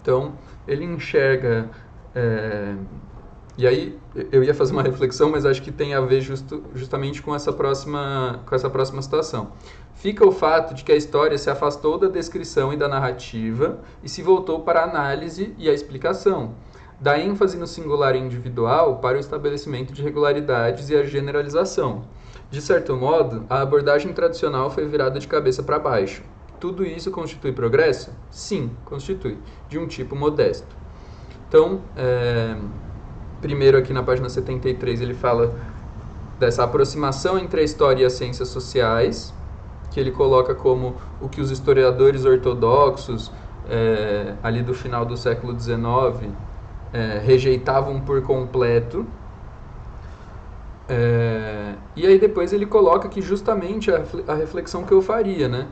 Então, ele enxerga... e aí, eu ia fazer uma reflexão, mas acho que tem a ver justamente com essa próxima situação. Fica o fato de que a história se afastou da descrição e da narrativa e se voltou para a análise e a explicação. Da ênfase no singular e individual para o estabelecimento de regularidades e a generalização. De certo modo, a abordagem tradicional foi virada de cabeça para baixo. Tudo isso constitui progresso? Sim, constitui, de um tipo modesto. Então, primeiro aqui na página 73 ele fala dessa aproximação entre a história e as ciências sociais, que ele coloca como o que os historiadores ortodoxos, ali do final do século XIX, rejeitavam por completo. E aí depois ele coloca que justamente a reflexão que eu faria, né?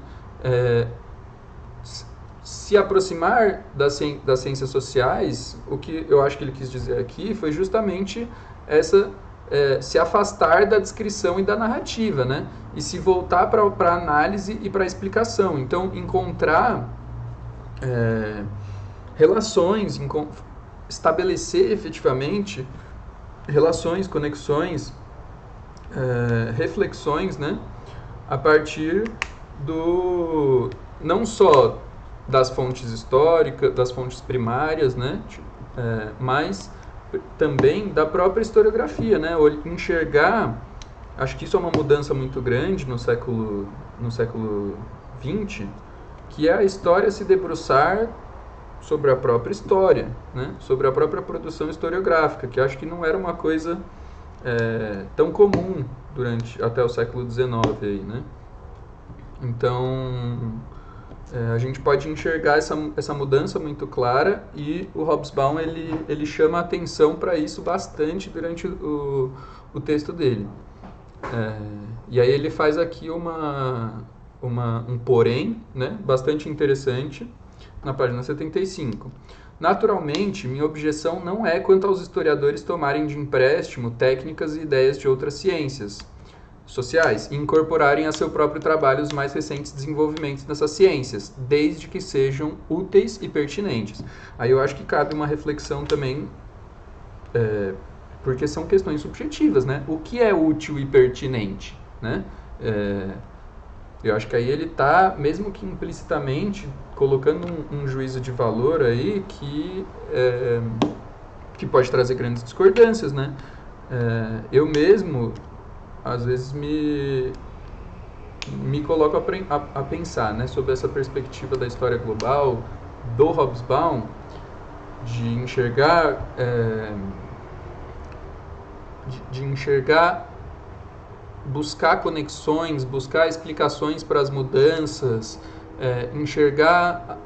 Se aproximar das ciências sociais, o que eu acho que ele quis dizer aqui foi justamente se afastar da descrição e da narrativa, né? E se voltar para a análise e para a explicação. Então, encontrar relações, estabelecer efetivamente relações, conexões, reflexões, né? A partir não só das fontes históricas, das fontes primárias, né? Mas também da própria historiografia, né? Enxergar, acho que isso é uma mudança muito grande no século XX, que é a história se debruçar sobre a própria história, né? Sobre a própria produção historiográfica, que acho que não era uma coisa tão comum até o século XIX aí, né? Então, a gente pode enxergar essa mudança muito clara, e o Hobsbawm ele chama a atenção para isso bastante durante o texto dele. E aí ele faz aqui um porém, né, bastante interessante na página 75. Naturalmente, minha objeção não é quanto aos historiadores tomarem de empréstimo técnicas e ideias de outras ciências sociais e incorporarem a seu próprio trabalho os mais recentes desenvolvimentos dessas ciências, desde que sejam úteis e pertinentes. Aí eu acho que cabe uma reflexão também, porque são questões subjetivas, né? O que é útil e pertinente, né? Eu acho que aí ele está, mesmo que implicitamente, colocando um juízo de valor aí que pode trazer grandes discordâncias, né? Eu mesmo, às vezes, me coloco a pensar, né, sobre essa perspectiva da história global, do Hobsbawm, de enxergar buscar conexões, buscar explicações para as mudanças,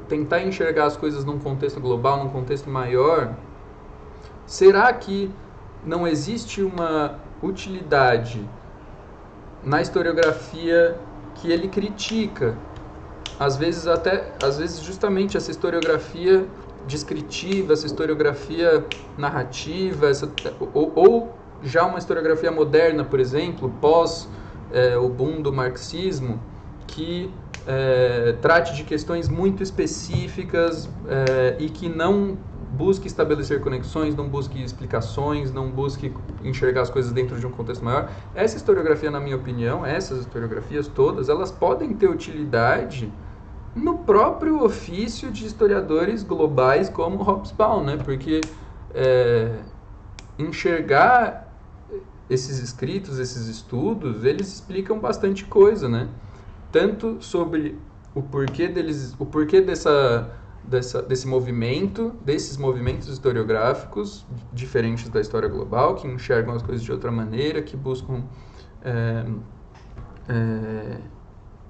tentar enxergar as coisas num contexto global, num contexto maior. Será que não existe uma utilidade na historiografia que ele critica? Às vezes justamente essa historiografia descritiva, essa historiografia narrativa, ou já uma historiografia moderna, por exemplo, pós o boom do marxismo, que trate de questões muito específicas e que não busque estabelecer conexões, não busque explicações, não busque enxergar as coisas dentro de um contexto maior. Essa historiografia, na minha opinião, essas historiografias todas, elas podem ter utilidade no próprio ofício de historiadores globais como Hobsbawm, né? Porque enxergar esses escritos, esses estudos, eles explicam bastante coisa, né? Tanto sobre o porquê desse movimento, desses movimentos historiográficos diferentes da história global, que enxergam as coisas de outra maneira, que buscam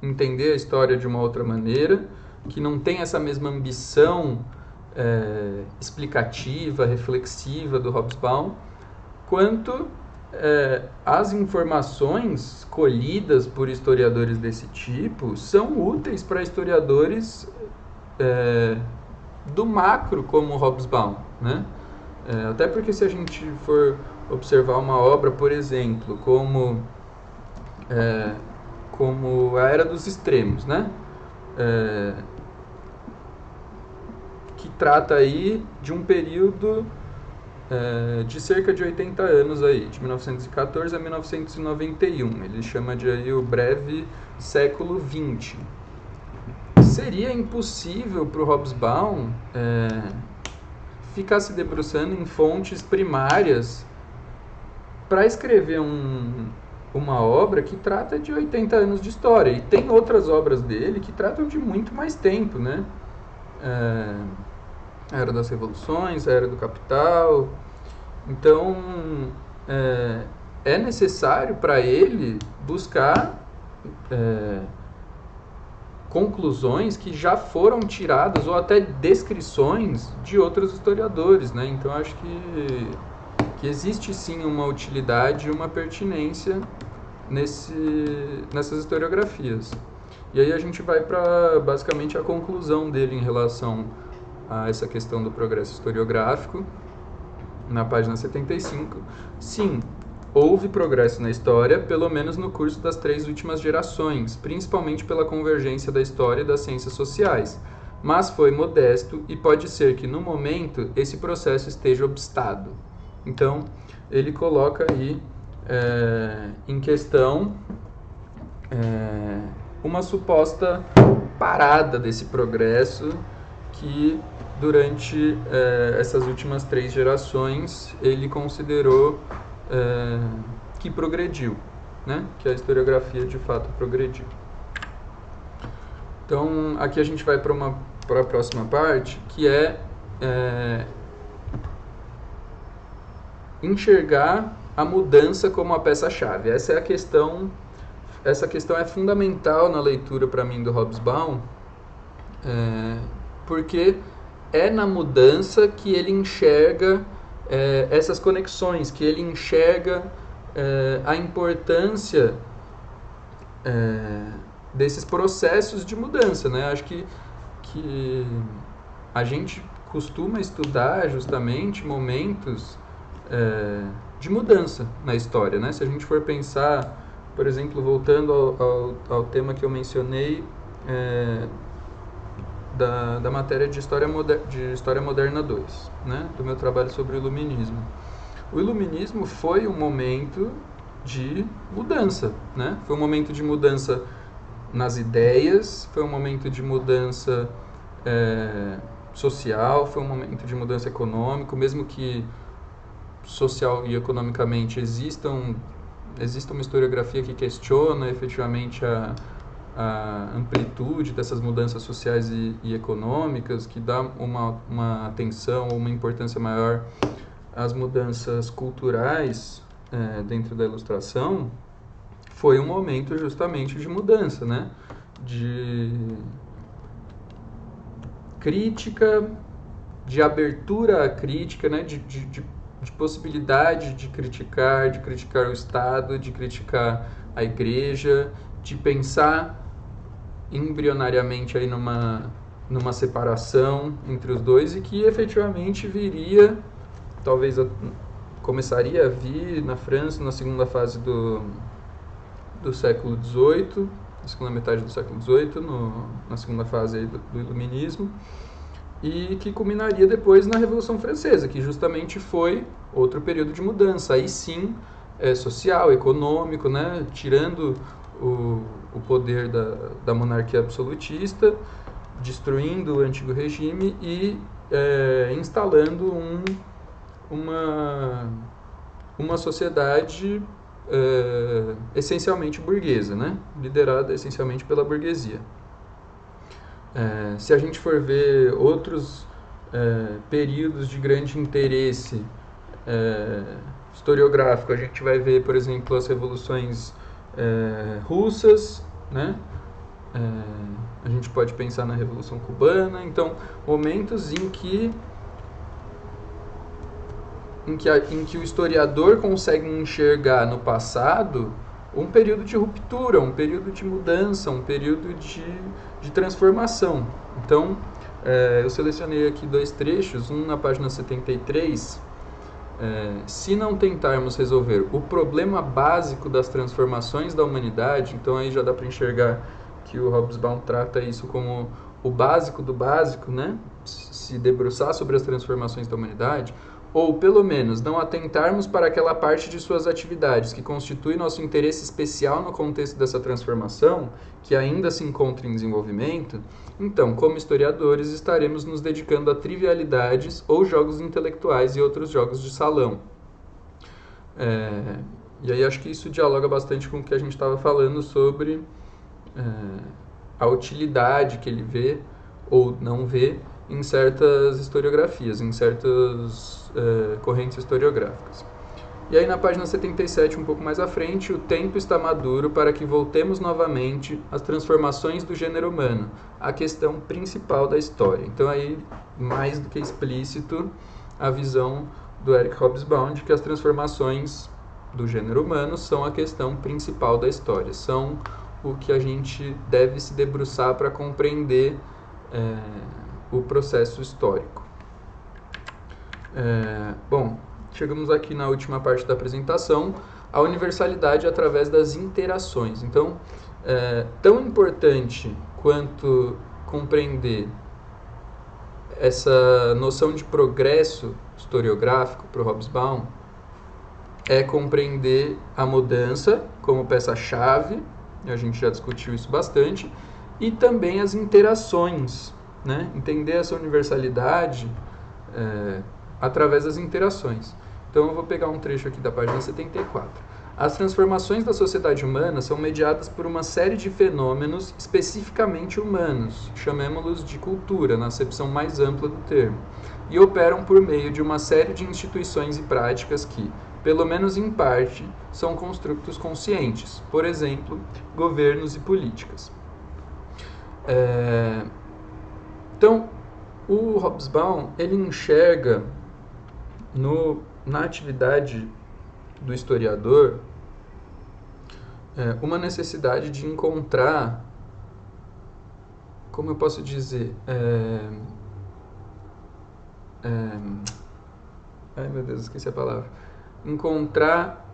entender a história de uma outra maneira, que não tem essa mesma ambição explicativa, reflexiva do Hobsbawm, quanto as informações colhidas por historiadores desse tipo são úteis para historiadores do macro como Hobsbawm, né? Até porque se a gente for observar uma obra, por exemplo, como A Era dos Extremos, né? que trata aí de um período de cerca de 80 anos aí, de 1914 a 1991. Ele chama de aí o breve século XX. Seria impossível para o Hobsbawm ficar se debruçando em fontes primárias para escrever uma obra que trata de 80 anos de história. E tem outras obras dele que tratam de muito mais tempo, né? A Era das Revoluções, a Era do Capital. Então, é necessário para ele buscar conclusões que já foram tiradas ou até descrições de outros historiadores, né? Então, acho que existe sim uma utilidade e uma pertinência nessas historiografias. E aí a gente vai para basicamente a conclusão dele em relação a essa questão do progresso historiográfico, na página 75. Sim, houve progresso na história, pelo menos no curso das 3 últimas gerações, principalmente pela convergência da história e das ciências sociais, mas foi modesto e pode ser que, no momento, esse processo esteja obstado. Então, ele coloca aí em questão uma suposta parada desse progresso que, durante essas últimas 3 gerações, ele considerou que progrediu, né? Que a historiografia de fato progrediu. Então, aqui a gente vai para a próxima parte, que é enxergar a mudança como a peça-chave. Essa questão é fundamental na leitura, para mim, do Hobsbawm, porque é na mudança que ele enxerga essas conexões, que ele enxerga a importância desses processos de mudança, né? Acho que a gente costuma estudar justamente momentos de mudança na história, né? Se a gente for pensar, por exemplo, voltando ao tema que eu mencionei da matéria de História Moderna 2, né? Do meu trabalho sobre o Iluminismo. O Iluminismo foi um momento de mudança, né? Foi um momento de mudança nas ideias, foi um momento de mudança social, foi um momento de mudança econômico, mesmo que social e economicamente exista uma historiografia que questiona efetivamente a amplitude dessas mudanças sociais e econômicas, que dá uma atenção ou uma importância maior às mudanças culturais dentro da Ilustração. Foi um momento justamente de mudança, né? De crítica, de abertura à crítica, né? De possibilidade de criticar o Estado, de criticar a Igreja, de pensar embrionariamente aí numa separação entre os dois, e que efetivamente viria, talvez começaria a vir na França na segunda fase do século XVIII, na segunda metade do século XVIII, na segunda fase aí do Iluminismo, e que culminaria depois na Revolução Francesa, que justamente foi outro período de mudança, aí sim social, econômico, né? Tirando o poder da monarquia absolutista, destruindo o antigo regime e instalando uma sociedade essencialmente burguesa, né? Liderada essencialmente pela burguesia. Se a gente for ver outros períodos de grande interesse historiográfico, a gente vai ver, por exemplo, as revoluções russas, né? A gente pode pensar na Revolução Cubana. Então, momentos em que o historiador consegue enxergar no passado um período de ruptura, um período de mudança, um período de transformação. Então, eu selecionei aqui 2 trechos, um na página 73. Se não tentarmos resolver o problema básico das transformações da humanidade, então aí já dá para enxergar que o Hobsbawm trata isso como o básico do básico, né? se debruçar sobre as transformações da humanidade, ou pelo menos não atentarmos para aquela parte de suas atividades que constitui nosso interesse especial no contexto dessa transformação, que ainda se encontra em desenvolvimento, então, como historiadores, estaremos nos dedicando a trivialidades ou jogos intelectuais e outros jogos de salão. E aí acho que isso dialoga bastante com o que a gente estava falando sobre a utilidade que ele vê ou não vê em certas historiografias, em certas correntes historiográficas. E aí na página 77, um pouco mais à frente, o tempo está maduro para que voltemos novamente às transformações do gênero humano, a questão principal da história. Então aí, mais do que explícito, a visão do Eric Hobsbawm de que as transformações do gênero humano são a questão principal da história, são o que a gente deve se debruçar para compreender o processo histórico. Bom, chegamos aqui na última parte da apresentação, a universalidade através das interações. Então, tão importante quanto compreender essa noção de progresso historiográfico para o Hobsbawm é compreender a mudança como peça-chave, a gente já discutiu isso bastante, e também as interações, né? Entender essa universalidade através das interações. Então eu vou pegar um trecho aqui da página 74. As transformações da sociedade humana são mediadas por uma série de fenômenos especificamente humanos, chamemos-los de cultura, na acepção mais ampla do termo, e operam por meio de uma série de instituições e práticas que, pelo menos em parte, são construtos conscientes, por exemplo, governos e políticas. Então, o Hobsbawm, ele enxerga na atividade do historiador uma necessidade de encontrar, como eu posso dizer, ai meu Deus, esqueci a palavra, encontrar,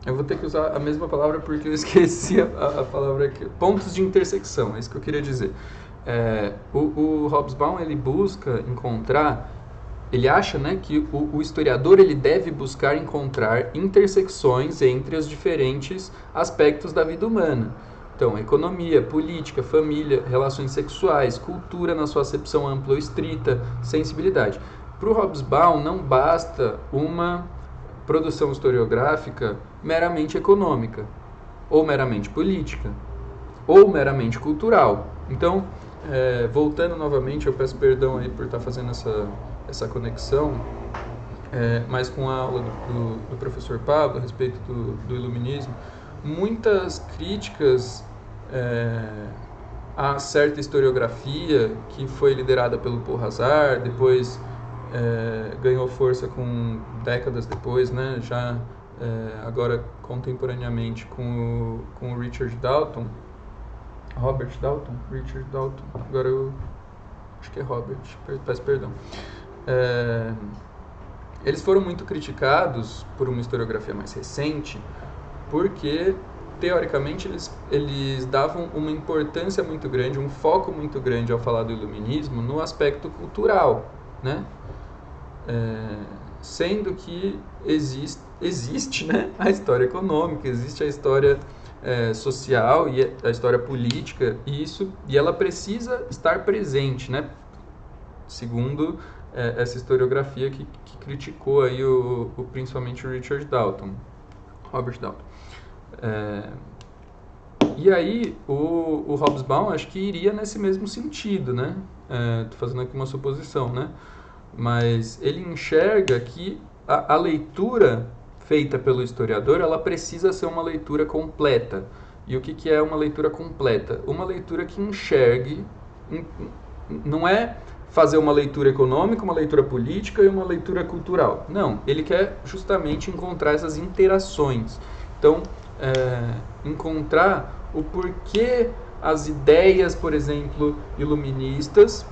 eu vou ter que usar a mesma palavra porque eu esqueci a palavra aqui, pontos de intersecção, é isso que eu queria dizer. O Hobsbawm, ele busca encontrar, ele acha, né, que o historiador ele deve buscar encontrar intersecções entre os diferentes aspectos da vida humana. Então, economia, política, família, relações sexuais, cultura na sua acepção ampla ou estrita, sensibilidade. Para o Hobsbawm não basta uma produção historiográfica meramente econômica, ou meramente política, ou meramente cultural. Então, voltando novamente, eu peço perdão aí por estar fazendo essa conexão, mas com a aula do professor Pablo a respeito do iluminismo, muitas críticas a certa historiografia que foi liderada pelo Paul Hazard, depois ganhou força com décadas depois, né, já agora contemporaneamente com o Richard Dalton, agora eu acho que é Robert, peço perdão. Eles foram muito criticados por uma historiografia mais recente, porque, teoricamente, eles davam uma importância muito grande, um foco muito grande ao falar do iluminismo no aspecto cultural, né? Sendo que existe, né, a história econômica, existe a história social e a história política, e ela precisa estar presente, né? Segundo essa historiografia que criticou aí principalmente o Richard Dalton, Robert Dalton. E aí o Hobsbawm acho que iria nesse mesmo sentido, né? Estou fazendo aqui uma suposição, né? Mas ele enxerga que a leitura feita pelo historiador, ela precisa ser uma leitura completa. E o que é uma leitura completa? Uma leitura que enxergue, não é fazer uma leitura econômica, uma leitura política e uma leitura cultural. Não, ele quer justamente encontrar essas interações. Então, encontrar o porquê as ideias, por exemplo, iluministas